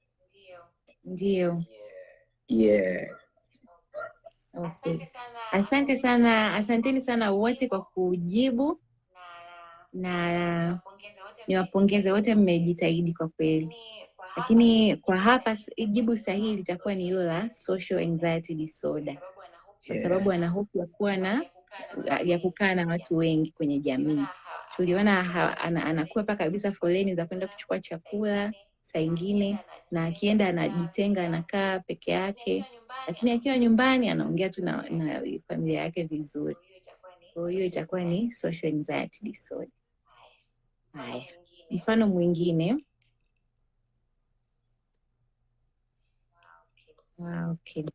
Ndio. Yeah. Okay. Asanteni sana wote kwa kujibu, na niwapongeze wote, mmejitahidi kwa kweli. Lakini kwa hapa jibu sahihi litakuwa ni hilo la social anxiety disorder. Kwa sababu ana hofu ya kukaa na watu wengi kwenye jamii. Tuliona anakwepa kabisa foleni za kwenda kuchukua chakula saa ingine, na akienda anajitenga, anakaa peke yake, lakini akiwa nyumbani anaongea tu na familia yake vizuri. Kwa hiyo itakuwa ni social anxiety disorder. Haya, mfano mwingine. Okay.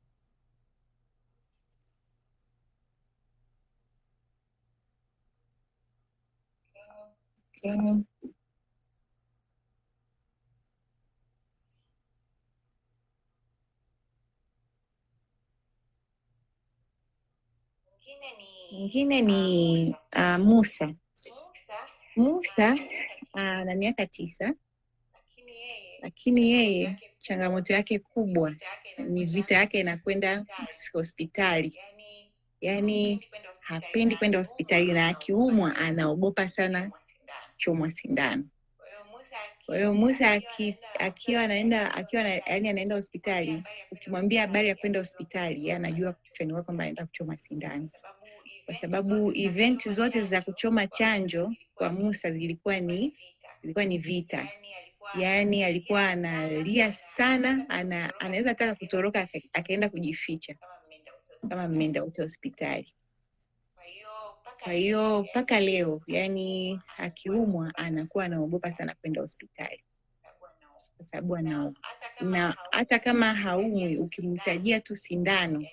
Mwingine ni Musa. Musa ana miaka 9, lakini yeye changamoto yake kubwa ni vita yake inakwenda hospitali. Yani hapendi kwenda hospitali, na akiumwa anaogopa sana chomwa sindano. Kwa hiyo Musa anaenda hospitali, ukimwambia habari ya kwenda hospitali, anajua kichwani mwake kwamba anaenda kuchoma sindano. Kwa sababu event zote za kuchoma chanjo kwa Musa zilikuwa ni vita. Yaani alikuwa analia sana, anaweza hata kutoroka akaenda kujificha kama mmeenda wote hospitali. Kwa hiyo mpaka leo, yani akiumwa anakuwa anaogopa sana kwenda hospitali kwa sababu anaogopa. Na hata kama haumwi, ukimtajia tu sindano,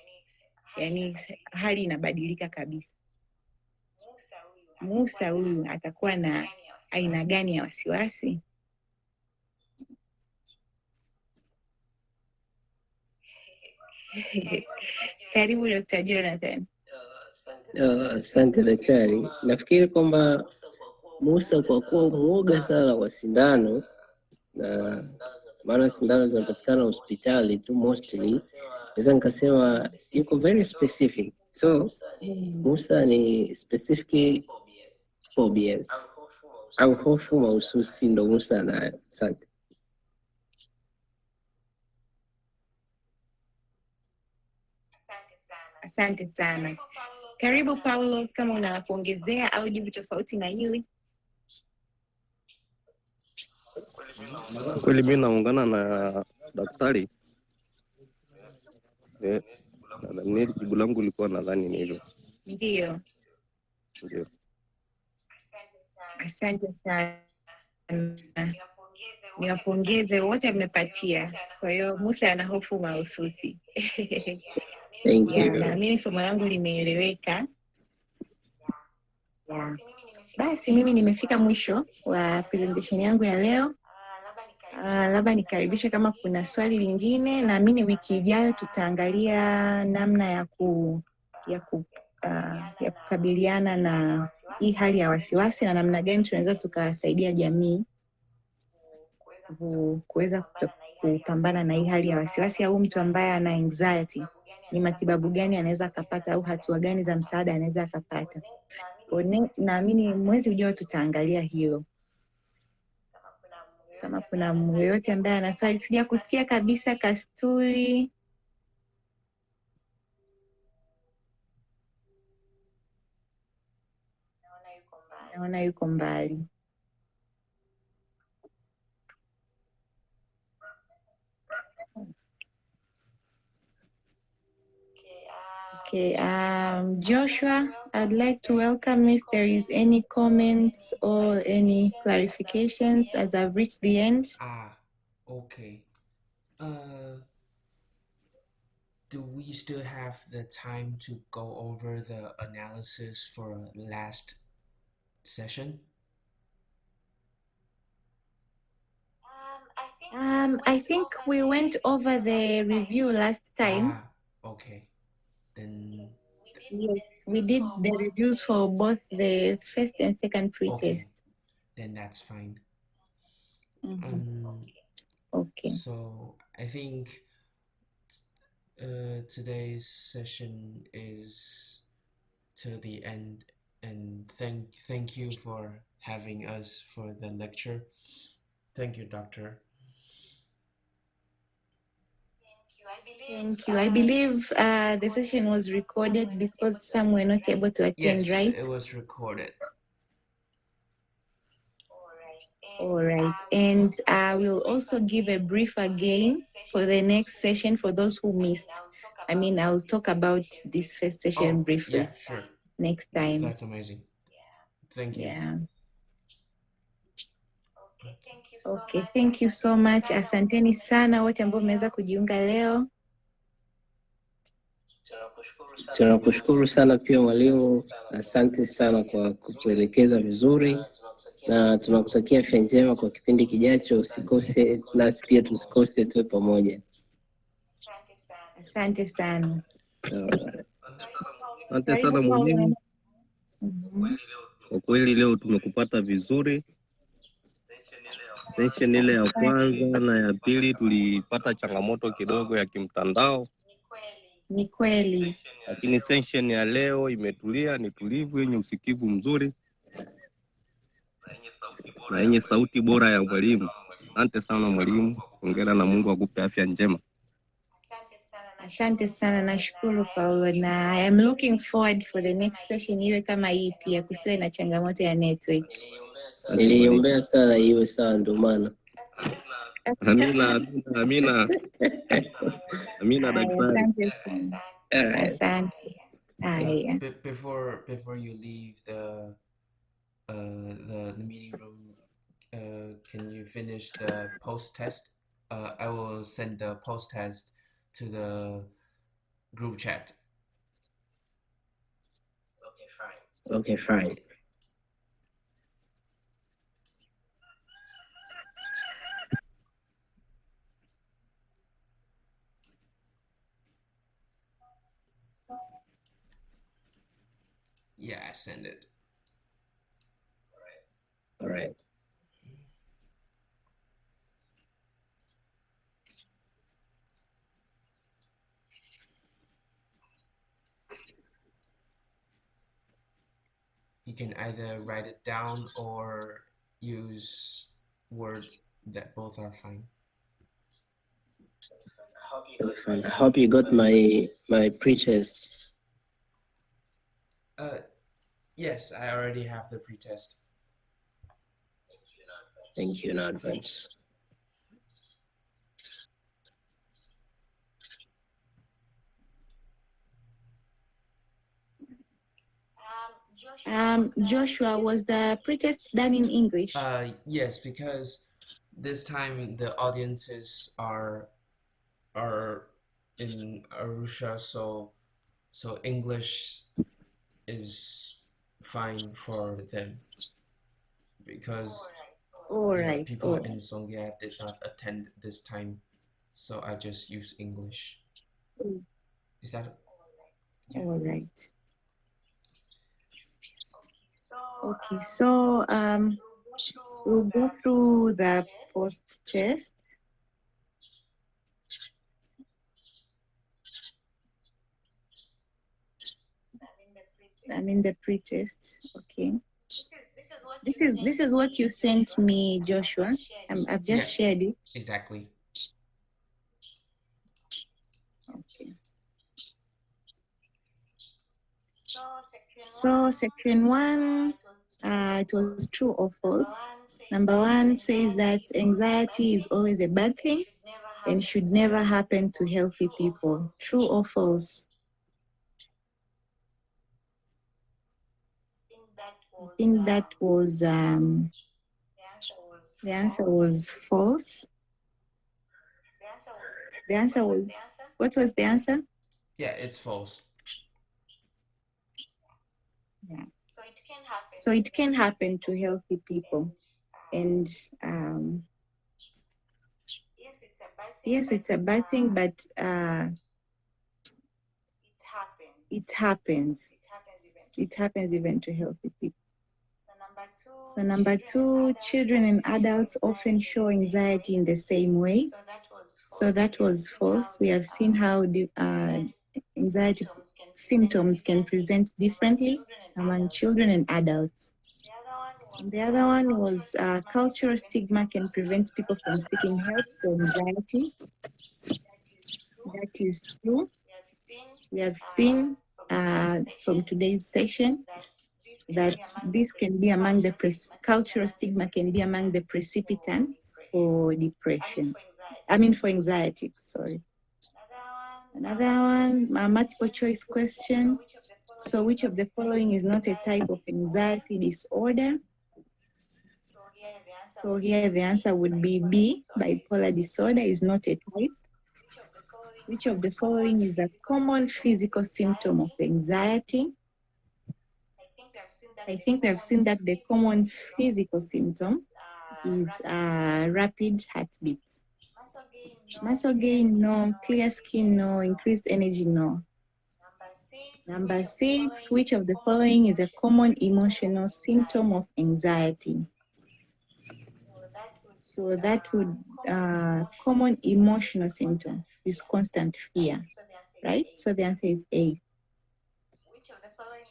yani hali inabadilika kabisa. Musa huyu atakuwa na aina gani ya wasiwasi? Karibu Dr. Jonathan. Asante daktari. Nafikiri kwamba Musa kwa kuwa muoga sana wa sindano, na maana sindano zinapatikana hospitali tu mostly, naweza nikasema yuko very specific. So Musa ni specific phobias au hofu mahususi ndo Musa anayo. Asante. Asante sana. Karibu Paulo, kama una kuongezea au jibu tofauti na hili. Kweli mimi naungana na daktari. Ni jibu langu lilikuwa nadhani ni hilo. Ndio. Asante sana. Niwapongeze wote mmepatia. Kwa hiyo Musa ana hofu mahususi. Thank you. Naamini somo langu limeeleweka. Basi mimi nimefika mwisho wa presentation yangu ya leo. Labda nikaribishe kama kuna swali lingine. Naamini wiki ijayo tutaangalia namna ya kukabiliana na hii hali ya wasiwasi na namna gani tunaweza tukasaidia jamii kuweza kupambana na hii hali ya wasiwasi, au mtu ambaye ana anxiety ni matibabu gani anaweza akapata au hatua gani za msaada anaweza akapata. Naamini mwezi ujao tutaangalia hilo. Kama kuna mtu yote ambaye ana swali, sija kusikia kabisa Kasturi. Naona yuko mbali. Okay, Joshua, I'd like to welcome if there is any comments or any clarifications as I've reached the end. Okay. Do we still have the time to go over the analysis for last session? I think we went over the review last time. Okay. Then yes, we did the reviews for both the first and second pretest. Okay. Then that's fine. Okay. So I think today's session is to the end, and thank you for having us for the lecture. Thank you, Doctor. Thank you. I believe the session was recorded because some were not able to attend, yes, right? It was recorded. All right. And I will also give a brief again for the next session for those who missed. I mean, I'll talk about this first session briefly. Yeah, sure. Next time. That's amazing. Thank you. Yeah. Okay, thank you so much. Asanteni sana wote ambao mmeweza kujiunga leo. Tunakushukuru sana pia mwalimu, asante sana kwa kutuelekeza vizuri, na tunakutakia afya njema kwa kipindi kijacho. Usikose nasi pia tusikose, tuwe pamoja. Asante sana. Asante sana mwalimu. Kwa kweli leo tumekupata vizuri. Session ile ya kwanza na ya pili tulipata changamoto kidogo ya kimtandao. Ni kweli. Lakini session ya leo imetulia, ni tulivu, yenye usikivu mzuri na yenye sauti bora ya mwalimu. Asante sana mwalimu. Hongera na Mungu akupe afya njema. Asante sana, nashukuru Paulo, na I am looking forward for the next session iwe kama hii pia, kusiwe na changamoto ya network. Niliombea sana iwe sawa, ndio maana. Amina Haya, daktari. asante sana. All right. Asante. Haya. Before you leave the meeting room, can you finish the post test? I will send the post test to the group chat. Okay, fine. Yeah, I send it. All right. You can either write it down or use Word. That both are fine. Okay, fine. I hope you got my pre-test. Yes, I already have the pretest. Thank you in advance. Joshua, was the pretest done in English? Yes, because this time the audiences are in Arusha, so English is fine for them because All yeah, right. people in Songea did not attend this time, so I just use English. Is that yeah. All right. Okay, so we'll go through the post test. The pre-test. Okay. This is what you sent me, Joshua. I've just shared it. Exactly. Okay. So section 1, it was true or false. Number 1 says that anxiety is always a bad thing and should never happen to healthy people. True or false? I think that was the answer was false. The answer was, what was the answer? Yeah, it's false. Yeah. So it can happen to healthy people. And yes, it's a bad thing, but it happens. It happens even to healthy people. So number 2, children and adults often show anxiety in the same way. So that was false. We have seen how the anxiety symptoms can present differently among children and adults. And the other one was cultural stigma can prevent people from seeking help for anxiety. That is true. We have seen from today's session that this can be among the cultural stigma can be among the precipitants for depression. For anxiety, sorry. Another one, a multiple choice question. So which of the following is not a type of anxiety disorder? So here the answer would be B, bipolar disorder is not a type. Which of the following is a common physical symptom of anxiety? I think we have seen that the common physical symptom is rapid heartbeats. Muscle gain, no. Clear skin, no. Increased energy, no. Number 6, which of the following is a common emotional symptom of anxiety? So that would, common emotional symptom is constant fear, right? So the answer is A.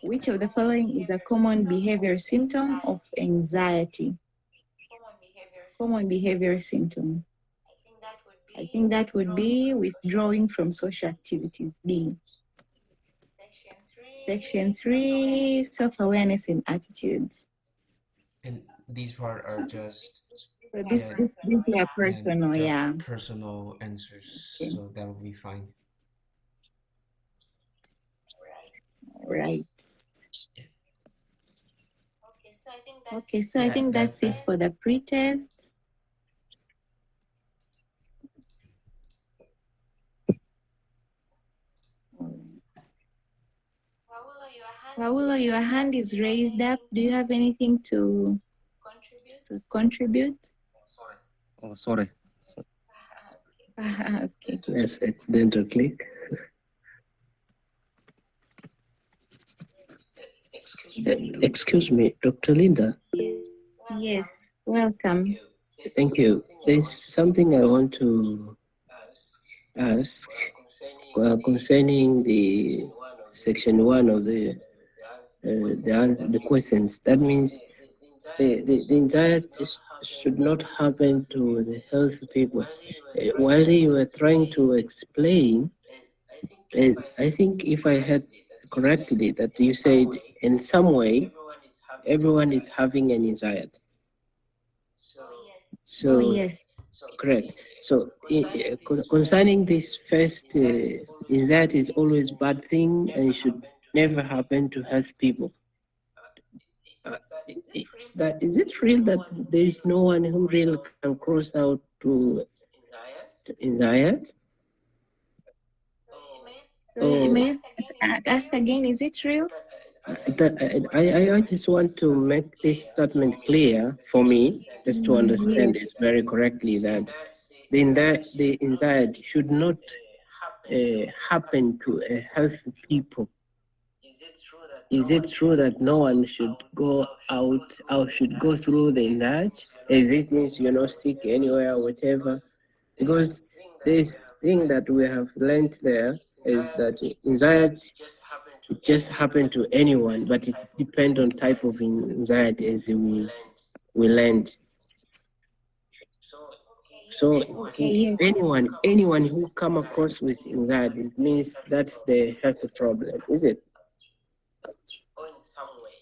Which of the following is a common behavioral symptom of anxiety? Common behavioral symptom. I think that would be withdrawing from social activities, B. Section 3, self-awareness and attitudes. And these part are just So this Yeah, these are and personal, they yeah. have personal answers, Okay, so that will be fine. right. Yeah, Okay, so I yeah, think that's it for the pre-test. Paulo, your hand is raised up. Do you have anything to contribute? Oh, sorry. Okay. Yes, accidental click. Excuse me, Dr. Linda. Yes, welcome. Thank you. There's something I want to ask concerning the section 1 of the questions. That means the anxiety should not happen to the healthy people. While you were trying to explain, I think if I heard correctly, that you said in some way everyone is having an anxiety. So Oh, yes. correct. So concerning this first, anxiety is always bad thing and should never happen to healthy people. But is it real that there is no one who really can cross out to anxiety? Sorry, may I ask again, is it real? I just want to make this statement clear for me, just to understand it very correctly, that the anxiety should not happen to a healthy people. Is it true that no one should go out or should go through the anxiety? If it means you're not sick anywhere or whatever? Because this thing that we have learned there is that anxiety just happen to anyone, but it depends on type of anxiety as we learned. So Okay, yes. anyone who come across with anxiety, it means that's the health problem, is it?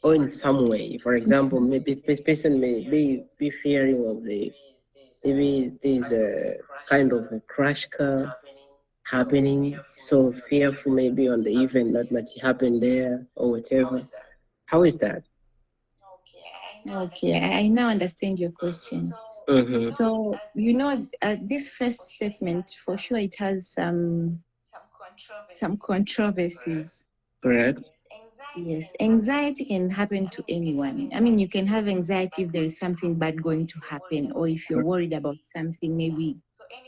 Or in some way, for example, maybe this person may be fearing of maybe there's a kind of a crash car happening, so fearful maybe on the event that might happen there or whatever. How is that? Okay, I now understand your question. Mm-hmm. So, this first statement, for sure, it has some controversies. Correct. Yes, anxiety can happen to anyone. I mean, you can have anxiety if there is something bad going to happen, or if you're worried about something, maybe.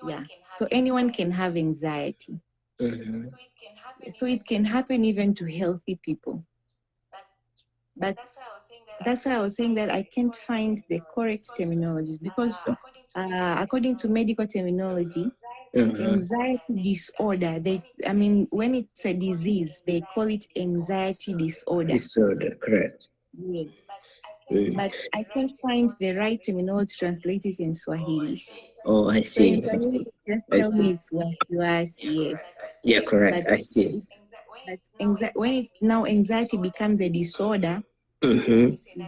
Yeah. So anyone can have anxiety. Mm-hmm. So it can happen even to healthy people. But that's why I was saying that I can't find the correct terminologies, because according to medical terminology, anxiety disorder, when it's a disease, they call it anxiety disorder. Disorder, correct. Yes. But I can't find the right terminology translated in Swahili. Oh, I So in see. Swahili, just tell me it's wasiwasi, yes. Yeah, correct. But I see. when anxiety becomes a disorder,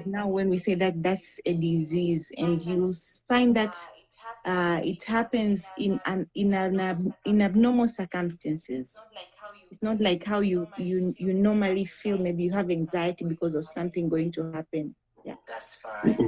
now when we say that that's a disease, and you'll find that it happens in abnormal circumstances. It's not like how you normally feel. Maybe you have anxiety because of something going to happen. Yeah.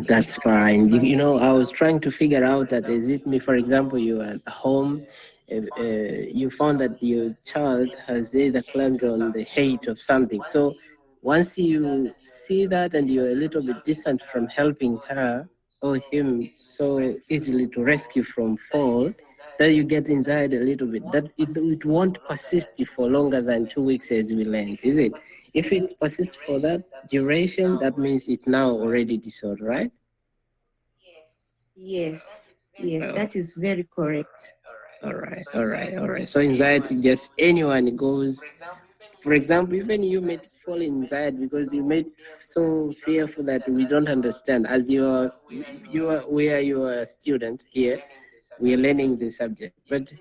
That's fine. I was trying to figure out that is it me, for example, you are at home, you found that your child has either climbed on the height of something. So once you see that and you're a little bit distant from helping her or him so easily to rescue from fall, then you get anxiety a little bit. That it won't persist for longer than 2 weeks, as we learned, is it? If it persists for that duration, that means it's now already disorder, right? Yes, that is very correct. All right. So anxiety, just anyone goes. For example, even you may fall in anxiety because you made so fearful that we don't understand. As we are a student here, we are learning the subject, but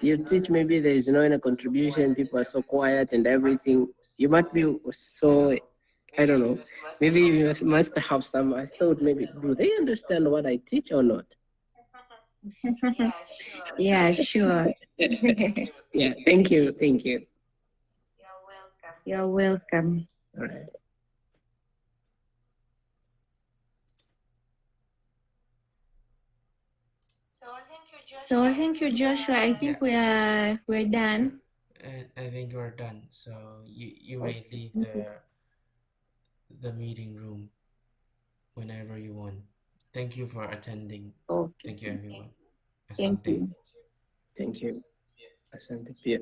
you teach, maybe there is no any contribution. People are so quiet and everything. You might be so, I don't know. Maybe you must have some. I thought maybe, do they understand what I teach or not? Yeah, sure. Yeah, thank you. You're welcome. All right. So thank you, Joshua. I think Yeah, we're sure. done. And I think we're done. So you may Okay. leave the meeting room whenever you want. Thank you for attending. Okay. Thank you, everyone. Thank Asante. you. Thank you. Asante pia.